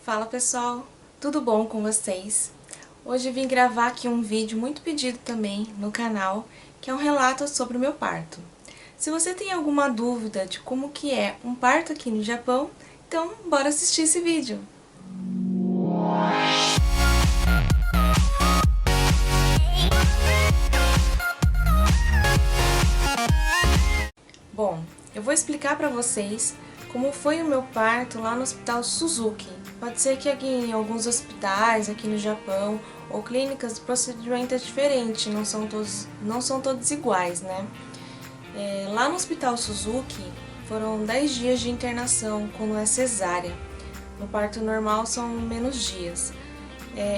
Fala pessoal, tudo bom com vocês? Hoje vim gravar aqui um vídeo muito pedido também no canal, que é um relato sobre o meu parto. Se você tem alguma dúvida de como que é um parto aqui no Japão, então bora assistir esse vídeo! Bom, eu vou explicar pra vocês como foi o meu parto lá no Hospital Suzuki. Pode ser que aqui em alguns hospitais aqui no Japão ou clínicas o procedimento é diferente, não são todos iguais, né? Lá no Hospital Suzuki foram 10 dias de internação quando é cesárea. No parto normal são menos dias.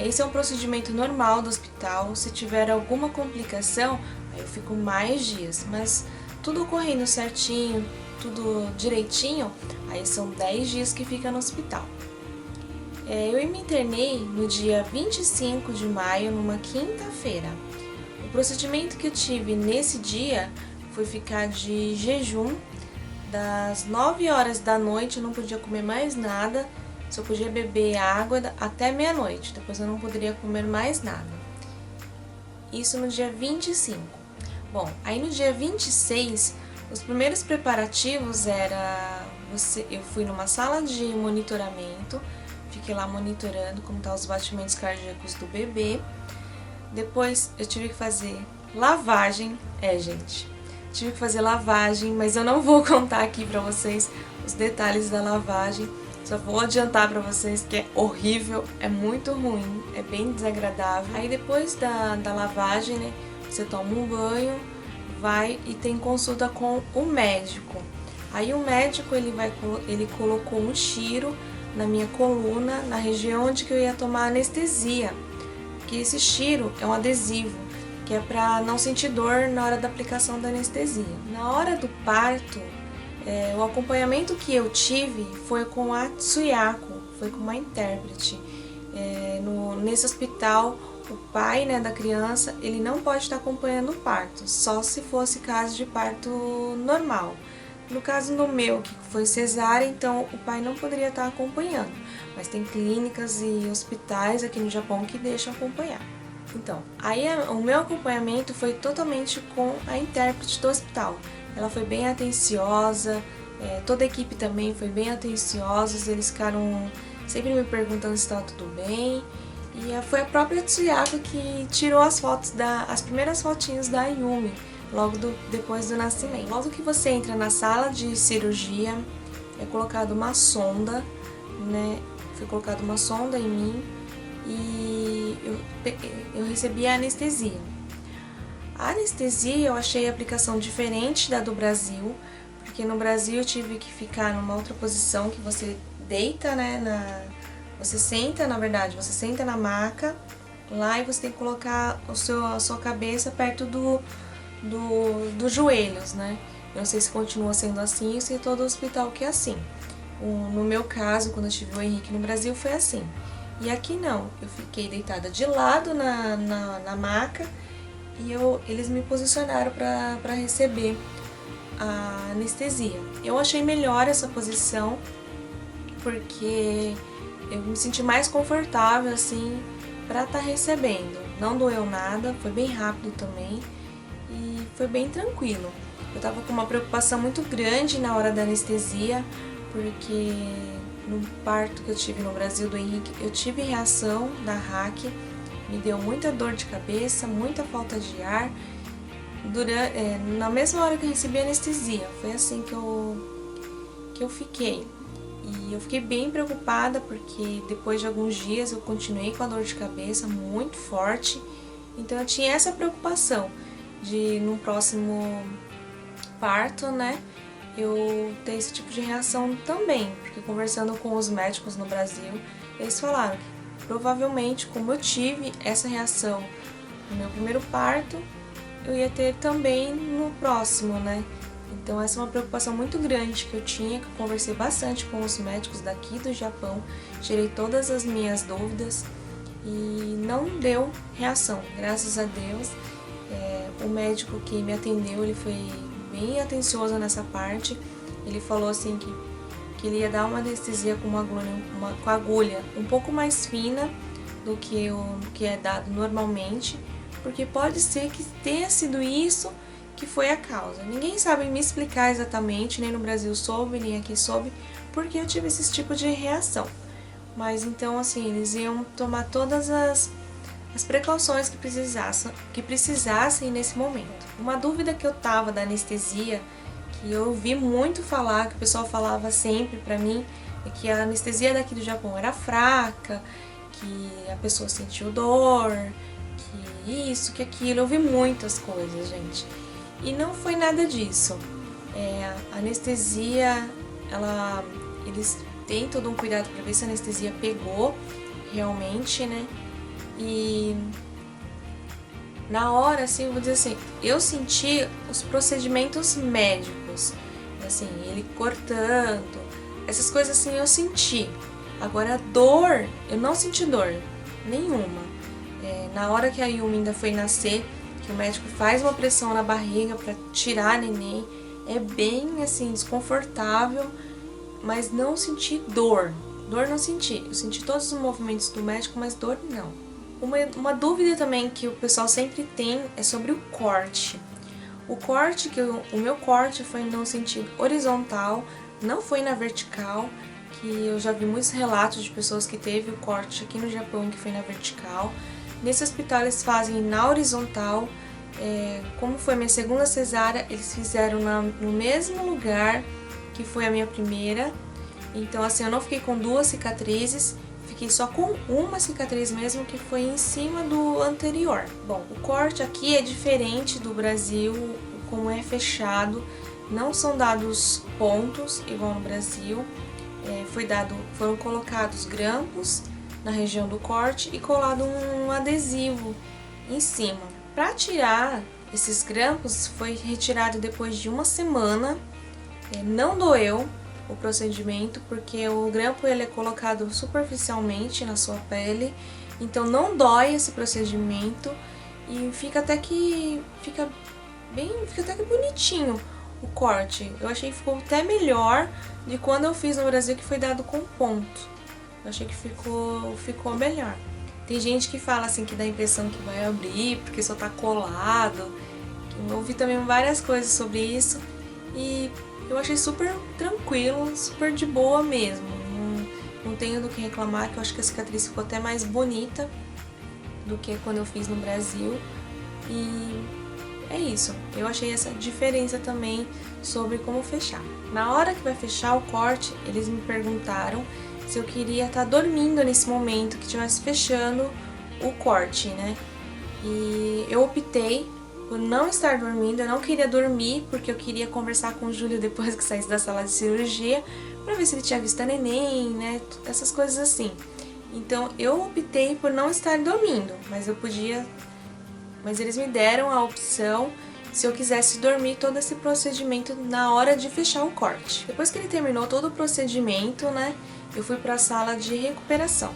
Esse é um procedimento normal do hospital. Se tiver alguma complicação, aí eu fico mais dias, mas tudo ocorrendo certinho, tudo direitinho, aí são 10 dias que fica no hospital. Eu me internei no dia 25 de maio, numa quinta-feira. O procedimento que eu tive nesse dia foi ficar de jejum das 9 horas da noite, eu não podia comer mais nada, só podia beber água até meia-noite, depois eu não poderia comer mais nada. Isso no dia 25. Bom, aí no dia 26, os primeiros preparativos eu fui numa sala de monitoramento, fiquei lá monitorando como estão os batimentos cardíacos do bebê. Depois eu tive que fazer lavagem, gente, tive que fazer lavagem, mas eu não vou contar aqui pra vocês os detalhes da lavagem, só vou adiantar pra vocês que é horrível, é muito ruim, é bem desagradável. Aí depois da lavagem, né, você toma um banho, vai e tem consulta com o médico. Aí o médico ele colocou um chiro na minha coluna, na região onde que eu ia tomar anestesia. Que esse chiro é um adesivo, que é para não sentir dor na hora da aplicação da anestesia. Na hora do parto, o acompanhamento que eu tive foi com a Tsuyako, foi com uma intérprete. Nesse hospital, o pai, né, da criança, ele não pode estar acompanhando o parto, só se fosse caso de parto normal. No caso do meu, que foi cesárea, então o pai não poderia estar acompanhando, mas tem clínicas e hospitais aqui no Japão que deixam acompanhar. Então, aí o meu acompanhamento foi totalmente com a intérprete do hospital. Ela foi bem atenciosa, toda a equipe também foi bem atenciosa, eles ficaram sempre me perguntando se estava tudo bem. E foi a própria Tsuyako que tirou as fotos, as primeiras fotinhas da Yumi, logo depois do nascimento. Logo que você entra na sala de cirurgia, é colocada uma sonda, né? Foi colocada uma sonda em mim e eu recebi a anestesia. A anestesia eu achei a aplicação diferente da do Brasil, porque no Brasil eu tive que ficar numa outra posição que você deita, né? Você senta, na verdade, você senta na maca lá e você tem que colocar a sua cabeça perto dos joelhos, né? Eu não sei se continua sendo assim ou se é todo hospital que é assim. No meu caso, quando eu tive o Henrique no Brasil, foi assim. E aqui não, eu fiquei deitada de lado na maca e eles me posicionaram para receber a anestesia. Eu achei melhor essa posição porque eu me senti mais confortável assim para estar recebendo. Não doeu nada, foi bem rápido também e foi bem tranquilo. Eu tava com uma preocupação muito grande na hora da anestesia, porque no parto que eu tive no Brasil do Henrique, eu tive reação da RAC, me deu muita dor de cabeça, muita falta de ar, na mesma hora que eu recebi a anestesia, foi assim que eu fiquei. E eu fiquei bem preocupada porque depois de alguns dias eu continuei com a dor de cabeça muito forte, então eu tinha essa preocupação de no próximo parto, né, eu ter esse tipo de reação também, porque conversando com os médicos no Brasil, eles falaram que provavelmente, como eu tive essa reação no meu primeiro parto, eu ia ter também no próximo, né? Então essa é uma preocupação muito grande que eu tinha, que eu conversei bastante com os médicos daqui do Japão, tirei todas as minhas dúvidas e não deu reação, graças a Deus. O médico que me atendeu, ele foi bem atencioso nessa parte, ele falou assim que que ele ia dar uma anestesia com com a agulha um pouco mais fina do que o que é dado normalmente, porque pode ser que tenha sido isso que foi a causa. Ninguém sabe me explicar exatamente, nem no Brasil soube, nem aqui soube, porque eu tive esse tipo de reação. Mas então, assim, eles iam tomar todas as precauções que precisassem nesse momento. Uma dúvida que eu tava da anestesia, que eu ouvi muito falar, que o pessoal falava sempre pra mim, é que a anestesia daqui do Japão era fraca, que a pessoa sentiu dor, que isso, que aquilo. Eu ouvi muitas coisas, gente. E não foi nada disso. A anestesia, eles têm todo um cuidado para ver se a anestesia pegou realmente, né? E na hora, assim, eu vou dizer assim, eu senti os procedimentos médicos, assim, ele cortando, essas coisas assim eu senti. Agora, dor, eu não senti dor nenhuma. Na hora que a Yumi ainda foi nascer, que o médico faz uma pressão na barriga para tirar a neném, é bem assim desconfortável, mas não senti dor. Dor não senti. Eu senti todos os movimentos do médico, mas dor não. Uma dúvida também que o pessoal sempre tem é sobre o corte. O meu corte foi no sentido horizontal, não foi na vertical, que eu já vi muitos relatos de pessoas que teve o corte aqui no Japão que foi na vertical. Nesse hospital eles fazem na horizontal. Como foi minha segunda cesárea, eles fizeram no mesmo lugar que foi a minha primeira. Então assim, eu não fiquei com duas cicatrizes, fiquei só com uma cicatriz mesmo, que foi em cima do anterior. Bom, o corte aqui é diferente do Brasil, como é fechado, não são dados pontos igual no Brasil. Foram colocados grampos na região do corte e colado um adesivo em cima. Para tirar esses grampos foi retirado depois de uma semana. Não doeu o procedimento, porque o grampo ele é colocado superficialmente na sua pele, então não dói esse procedimento e fica até que bonitinho o corte. Eu achei que ficou até melhor de quando eu fiz no Brasil, que foi dado com ponto. Eu achei que ficou melhor. Tem gente que fala assim que dá a impressão que vai abrir porque só tá colado. Eu ouvi também várias coisas sobre isso e eu achei super tranquilo, super de boa mesmo. Não tenho do que reclamar, que eu acho que a cicatriz ficou até mais bonita do que quando eu fiz no Brasil. E é isso. Eu achei essa diferença também sobre como fechar. Na hora que vai fechar o corte, eles me perguntaram se eu queria estar dormindo nesse momento que estivesse fechando o corte, né? E eu optei por não estar dormindo, eu não queria dormir porque eu queria conversar com o Júlio depois que saísse da sala de cirurgia pra ver se ele tinha visto a neném, né? Essas coisas assim. Então eu optei por não estar dormindo, mas eles me deram a opção se eu quisesse dormir todo esse procedimento na hora de fechar o corte. Depois que ele terminou todo o procedimento, né? Eu fui para a sala de recuperação.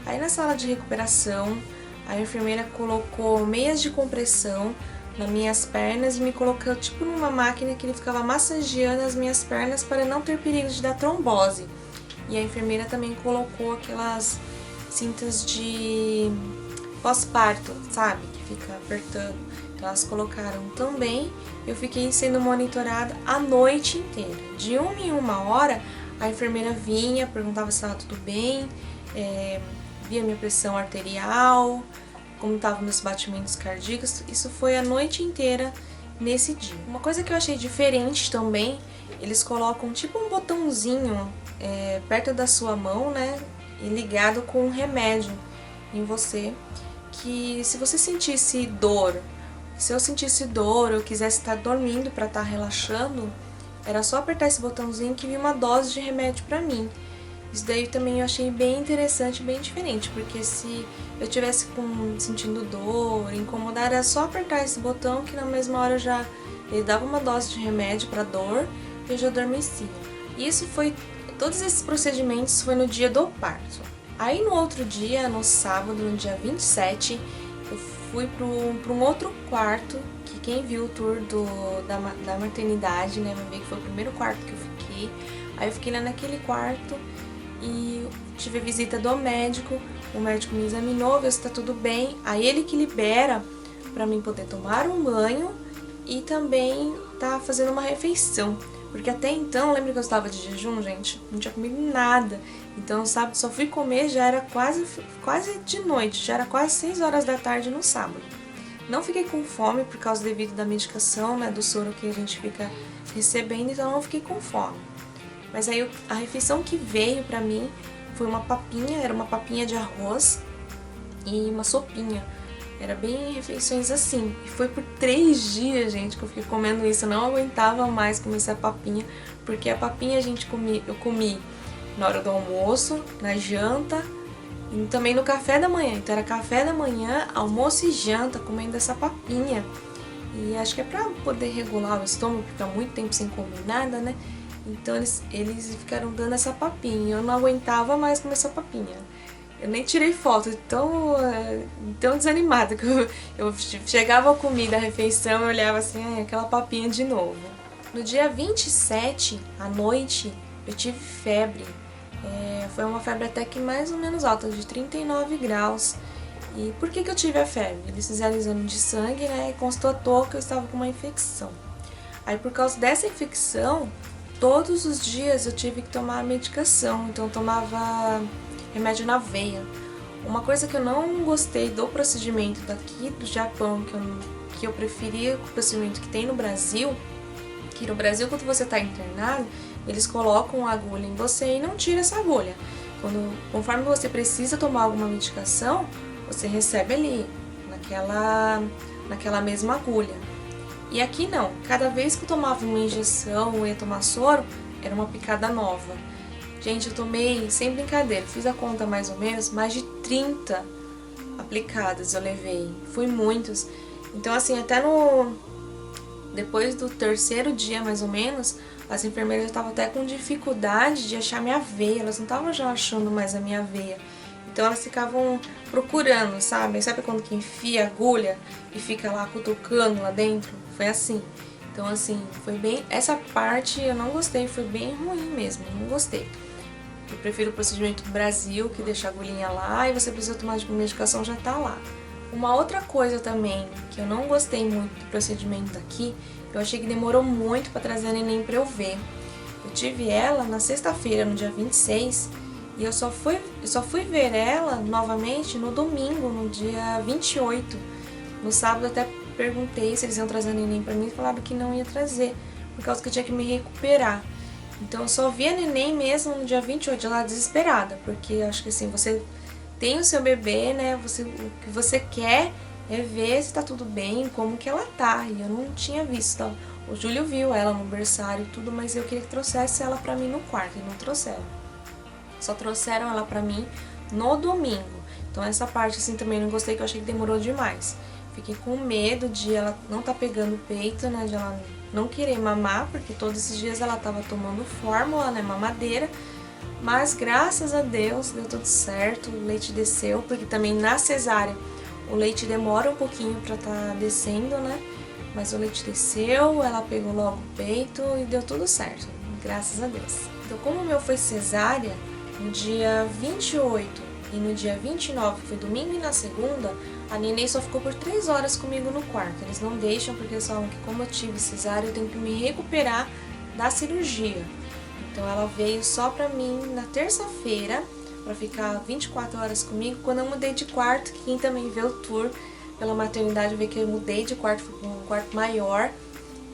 Aí na sala de recuperação, a enfermeira colocou meias de compressão nas minhas pernas e me colocou tipo numa máquina que ele ficava massageando as minhas pernas para não ter perigo de dar trombose. E a enfermeira também colocou aquelas cintas de pós-parto, sabe? Que fica apertando. Então elas colocaram também. Eu fiquei sendo monitorada a noite inteira. De uma em uma hora, a enfermeira vinha, perguntava se estava tudo bem, via minha pressão arterial, como estavam meus batimentos cardíacos. Isso foi a noite inteira nesse dia. Uma coisa que eu achei diferente também, eles colocam tipo um botãozinho perto da sua mão, né, e ligado com um remédio em você, que se você sentisse dor, se eu sentisse dor ou quisesse estar dormindo para estar relaxando, era só apertar esse botãozinho que vinha uma dose de remédio pra mim. Isso daí também eu achei bem interessante, bem diferente, porque se eu tivesse sentindo dor, incomodar, era só apertar esse botão que na mesma hora ele dava uma dose de remédio pra dor e eu já adormecia. Todos esses procedimentos foi no dia do parto. Aí no outro dia, no sábado, no dia 27, eu fui para um outro quarto, que quem viu o tour da maternidade, né, vai ver que foi o primeiro quarto que eu fiquei. Aí eu fiquei lá naquele quarto e tive a visita do médico. O médico me examinou, viu se tá tudo bem. Aí ele que libera pra mim poder tomar um banho e também tá fazendo uma refeição. Porque até então, lembra que eu estava de jejum, gente? Não tinha comido nada. Então, no sábado só fui comer, já era quase de noite, já era quase 6 horas da tarde no sábado. Não fiquei com fome por causa devido da medicação, né, do soro que a gente fica recebendo, então não fiquei com fome. Mas aí a refeição que veio pra mim foi uma papinha, era uma papinha de arroz e uma sopinha. Era bem refeições assim. E foi por 3 dias, gente, que eu fiquei comendo isso. Eu não aguentava mais comer essa papinha, porque a papinha eu comi na hora do almoço, na janta e também no café da manhã. Então era café da manhã, almoço e janta comendo essa papinha. E acho que é pra poder regular o estômago, porque tá muito tempo sem comer nada, né? Então eles ficaram dando essa papinha. Eu não aguentava mais comer essa papinha. Eu nem tirei foto, tão desanimada que eu chegava a comida, a refeição, eu olhava assim, aquela papinha de novo. No dia 27, à noite, eu tive febre. Foi uma febre até que mais ou menos alta, de 39 graus. E por que eu tive a febre? Eles fizeram exame de sangue, né, e constatou que eu estava com uma infecção. Aí por causa dessa infecção, todos os dias eu tive que tomar medicação, então eu tomava remédio na veia. Uma coisa que eu não gostei do procedimento daqui do Japão, que eu preferia o procedimento que tem no Brasil, que no Brasil quando você está internado, eles colocam a agulha em você e não tira essa agulha. Conforme você precisa tomar alguma medicação, você recebe ali, naquela mesma agulha. E aqui não, cada vez que eu tomava uma injeção ou ia tomar soro, era uma picada nova. Gente, eu tomei, sem brincadeira, fiz a conta mais ou menos, mais de 30 aplicadas eu levei. Fui muitos. Então assim, depois do 3º dia mais ou menos, as enfermeiras já estavam até com dificuldade de achar minha veia. Elas não estavam já achando mais a minha veia. Então elas ficavam procurando, sabe? Sabe quando que enfia a agulha e fica lá cutucando lá dentro? Foi assim. Então assim, foi bem... Essa parte eu não gostei, foi bem ruim mesmo, não gostei. Eu prefiro o procedimento do Brasil, que deixa a agulhinha lá e você precisa tomar de medicação, já tá lá. Uma outra coisa também, que eu não gostei muito do procedimento daqui, eu achei que demorou muito pra trazer a neném pra eu ver. Eu tive ela na sexta-feira, no dia 26, e eu só fui ver ela novamente no domingo, no dia 28. No sábado eu até perguntei se eles iam trazer a neném pra mim e falaram que não ia trazer, por causa que eu tinha que me recuperar. Então eu só vi a neném mesmo no dia 28, ela desesperada, porque acho que assim, você tem o seu bebê, né, o que você quer é ver se tá tudo bem, como que ela tá, e eu não tinha visto, tá? O Júlio viu ela no berçário e tudo, mas eu queria que trouxesse ela pra mim no quarto, e não trouxeram. Só trouxeram ela pra mim no domingo, então essa parte assim também não gostei, que eu achei que demorou demais. Fiquei com medo de ela não tá pegando o peito, né, de ela não querer mamar, porque todos esses dias ela tava tomando fórmula, né, mamadeira, mas graças a Deus deu tudo certo, o leite desceu, porque também na cesárea o leite demora um pouquinho pra tá descendo, né, mas o leite desceu, ela pegou logo o peito e deu tudo certo, graças a Deus. Então como o meu foi cesárea, no dia 28 e no dia 29, que foi domingo e na segunda, a neném só ficou por 3 horas comigo no quarto. Eles não deixam porque eles falam que como eu tive cesárea, eu tenho que me recuperar da cirurgia. Então ela veio só pra mim na terça-feira, pra ficar 24 horas comigo. Quando eu mudei de quarto, quem também veio o tour pela maternidade, eu vi que eu mudei de quarto, fui pra um quarto maior.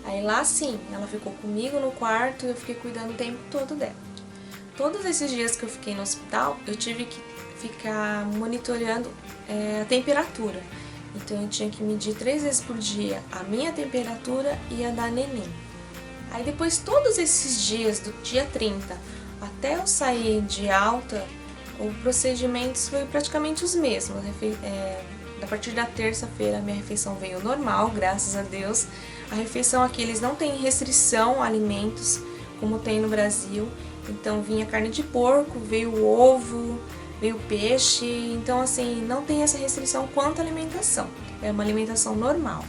Aí lá sim, ela ficou comigo no quarto e eu fiquei cuidando o tempo todo dela. Todos esses dias que eu fiquei no hospital, eu tive que ficar monitorando a temperatura. Então eu tinha que medir 3 vezes por dia a minha temperatura e a da neném. Aí depois todos esses dias, do dia 30 até eu sair de alta, os procedimentos foram praticamente os mesmos. A partir da terça-feira a minha refeição veio normal, graças a Deus. A refeição aqui eles não têm restrição a alimentos como tem no Brasil. Então vinha carne de porco, veio ovo, veio peixe, então assim, não tem essa restrição quanto à alimentação, é uma alimentação normal.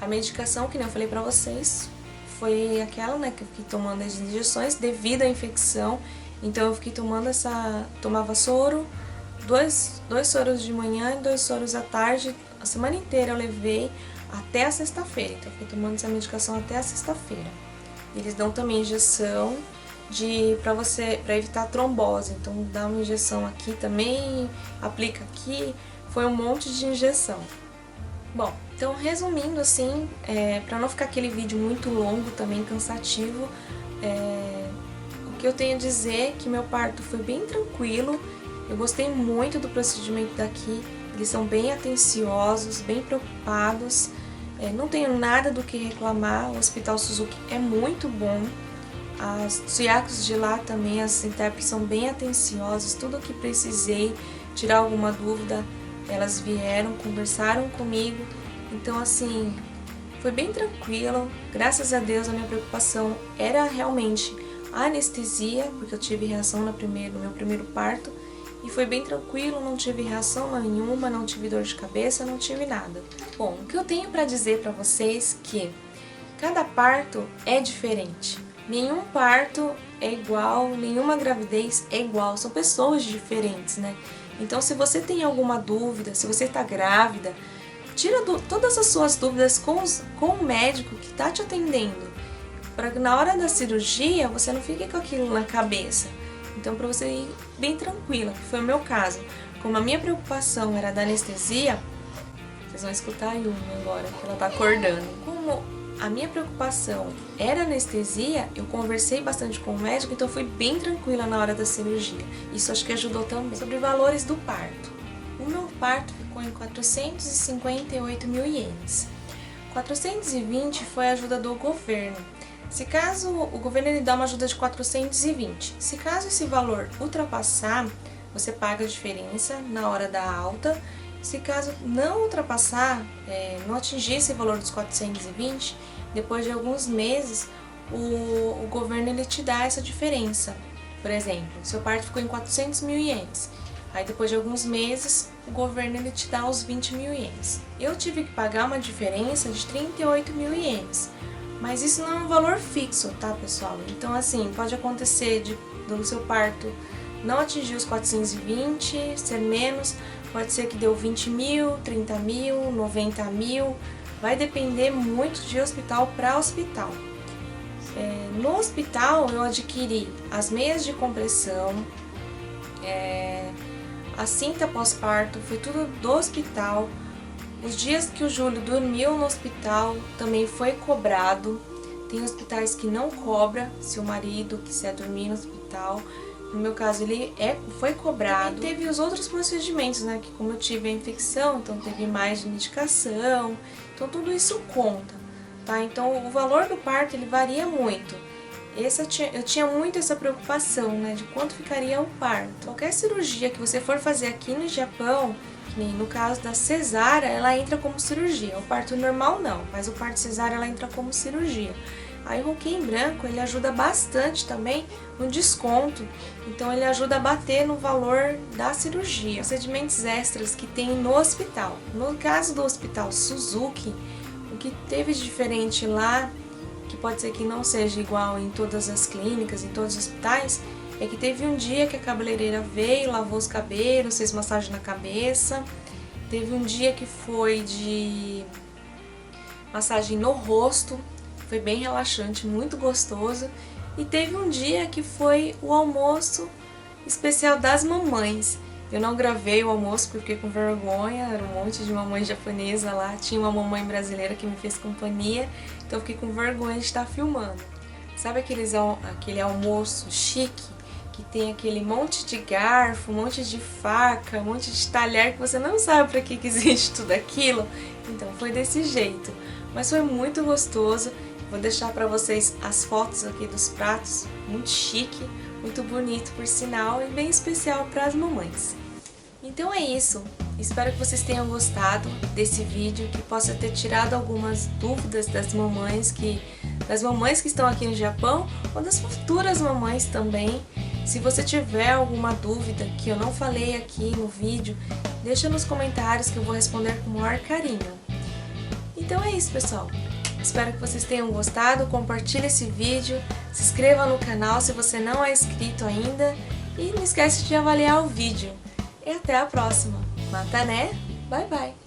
A medicação, que nem eu falei pra vocês, foi aquela, né, que eu fiquei tomando as injeções devido à infecção. Então eu fiquei tomando tomava soro, dois soros de manhã e 2 soros à tarde. A semana inteira eu levei até a sexta-feira, então eu fiquei tomando essa medicação até a sexta-feira. Eles dão também injeção para evitar trombose, então dá uma injeção aqui também, aplica aqui, foi um monte de injeção. Bom, então resumindo assim, para não ficar aquele vídeo muito longo, também cansativo, o que eu tenho a dizer é que meu parto foi bem tranquilo, eu gostei muito do procedimento daqui, eles são bem atenciosos, bem preocupados, não tenho nada do que reclamar, o Hospital Suzuki é muito bom, os IACs de lá também, as intérpretes são bem atenciosas, tudo o que precisei, tirar alguma dúvida, elas vieram, conversaram comigo, então assim, foi bem tranquilo, graças a Deus. A minha preocupação era realmente a anestesia, porque eu tive reação no meu primeiro parto, e foi bem tranquilo, não tive reação nenhuma, não tive dor de cabeça, não tive nada. Bom, o que eu tenho para dizer para vocês é que cada parto é diferente. Nenhum parto é igual, nenhuma gravidez é igual, são pessoas diferentes, né? Então, se você tem alguma dúvida, se você está grávida, tira todas as suas dúvidas com o médico que está te atendendo, para que na hora da cirurgia você não fique com aquilo na cabeça. Então, para você ir bem tranquila, que foi o meu caso. Como a minha preocupação era da anestesia, vocês vão escutar a Yumi agora, que ela está acordando. Como a minha preocupação era anestesia, eu conversei bastante com o médico, então fui bem tranquila na hora da cirurgia. Isso acho que ajudou também. Sobre valores do parto. O meu parto ficou em 458 mil ienes. 420 foi a ajuda do governo. Se caso o governo ele dá uma ajuda de 420, se caso esse valor ultrapassar, você paga a diferença na hora da alta. Se caso não ultrapassar, não atingir esse valor dos 420, depois de alguns meses, o governo ele te dá essa diferença. Por exemplo, seu parto ficou em 400 mil ienes, aí depois de alguns meses, o governo ele te dá os 20 mil ienes. Eu tive que pagar uma diferença de 38 mil ienes, mas isso não é um valor fixo, tá, pessoal? Então, assim, pode acontecer do seu parto não atingir os 420, ser menos, pode ser que deu 20 mil, 30 mil, 90 mil, vai depender muito de hospital para hospital. No hospital eu adquiri as meias de compressão, a cinta pós-parto, foi tudo do hospital. Os dias que o Júlio dormiu no hospital também foi cobrado. Tem hospitais que não cobra se o marido quiser dormir no hospital. No meu caso, ele foi cobrado. E teve os outros procedimentos, né? Que como eu tive a infecção, então teve mais de medicação. Então tudo isso conta, tá? Então o valor do parto, ele varia muito. Eu tinha muito essa preocupação, né? De quanto ficaria o parto. Qualquer cirurgia que você for fazer aqui no Japão, que nem no caso da cesárea, ela entra como cirurgia. O parto normal não, mas o parto cesárea ela entra como cirurgia. Aí o Roquinho em branco, ele ajuda bastante também no desconto, então ele ajuda a bater no valor da cirurgia. Procedimentos extras que tem no hospital. No caso do Hospital Suzuki, o que teve de diferente lá, que pode ser que não seja igual em todas as clínicas, em todos os hospitais, é que teve um dia que a cabeleireira veio, lavou os cabelos, fez massagem na cabeça. Teve um dia que foi de massagem no rosto, foi bem relaxante, muito gostoso. E teve um dia que foi o almoço especial das mamães. Eu não gravei o almoço porque fiquei com vergonha, era um monte de mamãe japonesa lá, tinha uma mamãe brasileira que me fez companhia, então eu fiquei com vergonha de estar filmando. Sabe aquele almoço chique, que tem aquele monte de garfo, um monte de faca, um monte de talher que você não sabe para que existe tudo aquilo? Então foi desse jeito, mas foi muito gostoso. Vou deixar para vocês as fotos aqui dos pratos, muito chique, muito bonito por sinal e bem especial para as mamães. Então é isso, espero que vocês tenham gostado desse vídeo, que possa ter tirado algumas dúvidas das mamães que estão aqui no Japão ou das futuras mamães também. Se você tiver alguma dúvida que eu não falei aqui no vídeo, deixa nos comentários que eu vou responder com o maior carinho. Então é isso, pessoal. Espero que vocês tenham gostado, compartilhe esse vídeo, se inscreva no canal se você não é inscrito ainda e não esquece de avaliar o vídeo. E até a próxima. Matané, bye bye!